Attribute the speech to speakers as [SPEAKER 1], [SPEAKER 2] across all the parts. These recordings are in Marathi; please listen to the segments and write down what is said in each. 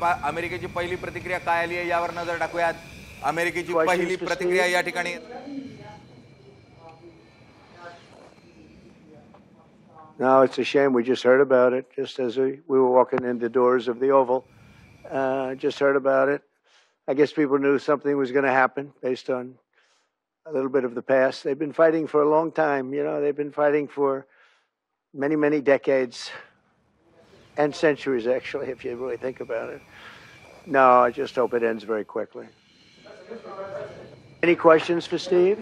[SPEAKER 1] अमेरिकेची पहिली प्रतिक्रिया काय आली आहे यावर नजर टाकूयात। अमेरिकेची पहिली प्रतिक्रिया या ठिकाणी।
[SPEAKER 2] No, it's a shame. We just heard about it just as we were walking in the doors of the Oval. Just heard about it. I guess people knew something was going to happen based on a little bit of the past. They've been fighting for a long time. You know, they've been fighting for many, many decades and centuries, actually, if you really think about it. No, I just hope it ends very quickly. Any questions for Steve?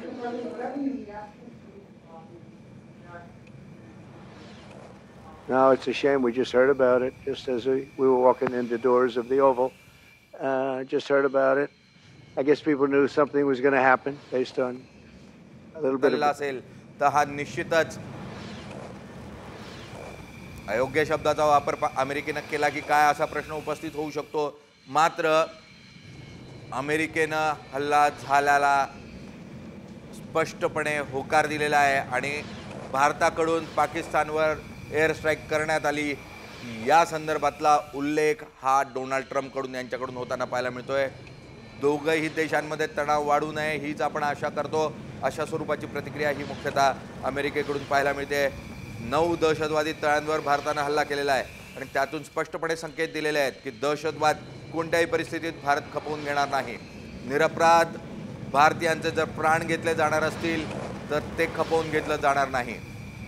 [SPEAKER 2] No, it's a shame. We just heard about it just as we were walking in the doors of the Oval. Just heard about it. I guess people knew something was going to happen based on a little bit of...
[SPEAKER 1] असेल तर हा निश्चितच अयोग्य शब्दाचा वापर अमेरिकेने केला की काय असा प्रश्न उपस्थित होऊ शकतो। मात्र अमेरिकेने हल्ला झाल्याला स्पष्टपणे होकार दिलेला आहे आणि भारताकडून पाकिस्तानवर एअर स्ट्राईक करण्यात आली या संदर्भातला उल्लेख हा डोनाल्ड ट्रम्प कडून यांच्याकडून होताना पाहायला मिळतोय। दोघही देशांमध्ये तणाव वाढू नये हीच आपण आशा करतो। अशा स्वरूपाची प्रतिक्रिया ही मुख्यतः अमेरिकेकडून पाहायला मिळते। 9 दहशतवादी तळांवर भारताने हल्ला केलेला आहे आणि त्यातून स्पष्टपणे संकेत दिलेले आहेत की दहशतवाद कोणत्याही परिस्थितीत भारत खपवून घेणार नाही। निरपराध भारतीयांचे जर प्राण घेतले जाणार असतील तर ते खपवून घेतलं जाणार नाही।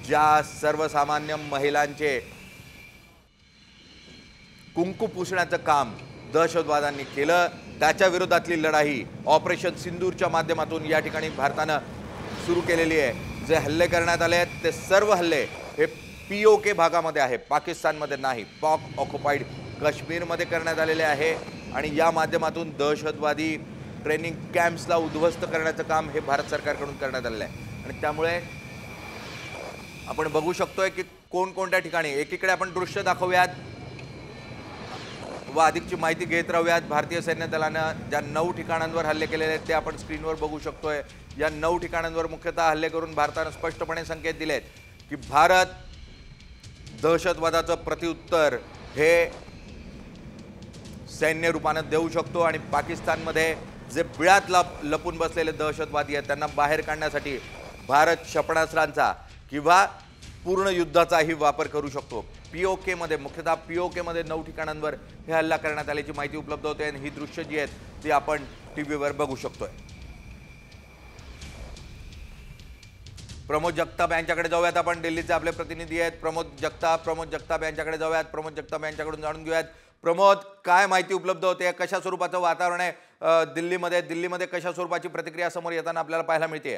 [SPEAKER 1] ज्या सर्वसामान्य महिलांचे कुंकू पुसण्याचं काम दहशतवाद्यांनी केलं त्याच्या विरोधातली लढाई ऑपरेशन सिंदूरच्या माध्यमातून या ठिकाणी भारताने सुरू केलेली आहे। जे हल्ले करण्यात आले आहेत ते सर्व हल्ले हे POK भागामध्ये आहे, पाकिस्तानमध्ये नाही। पाक ऑक्युपाइड काश्मीरमध्ये करण्यात आलेले आहे आणि या माध्यमातून दहशतवादी ट्रेनिंग कॅम्प्सला उद्ध्वस्त करण्याचं काम हे भारत सरकारकडून करण्यात आलेलं आहे। आणि त्यामुळे आपण बघू शकतोय की कोणकोणत्या ठिकाणी एकीकडे आपण दृश्य दाखवूयात व अधिकची माहिती घेत राहूयात। भारतीय सैन्य दलानं ज्या 9 ठिकाणांवर हल्ले केलेले आहेत ते आपण स्क्रीनवर बघू शकतोय। या 9 ठिकाणांवर मुख्यतः हल्ले करून भारताने स्पष्टपणे संकेत दिलेत की भारत दहशतवादाचं प्रत्युत्तर हे सैन्य रूपाने देऊ शकतो आणि पाकिस्तानमध्ये जे बिळात लपून बसलेले दहशतवादी आहेत त्यांना बाहेर काढण्यासाठी भारत क्षेपणास्त्रांचा किंवा पूर्ण युद्धाचाही वापर करू शकतो। POK मध्ये मुख्यतः POK मध्ये 9 ठिकाणांवर हे हल्ला करण्यात आल्याची माहिती उपलब्ध होते आणि ही दृश्य जी आहेत ती आपण टीव्हीवर बघू शकतोय। प्रमोद जगताप यांच्याकडे जाऊयात आपण। दिल्लीचे आपले प्रतिनिधी आहेत प्रमोद जगताप यांच्याकडे जाऊयात। प्रमोद जगताप यांच्याकडून जाणून घेऊयात। प्रमोद, काय माहिती उपलब्ध होते, कशा स्वरूपाचं वातावरण आहे दिल्लीमध्ये कशा स्वरूपाची प्रतिक्रिया समोर येताना आपल्याला पाहायला मिळते?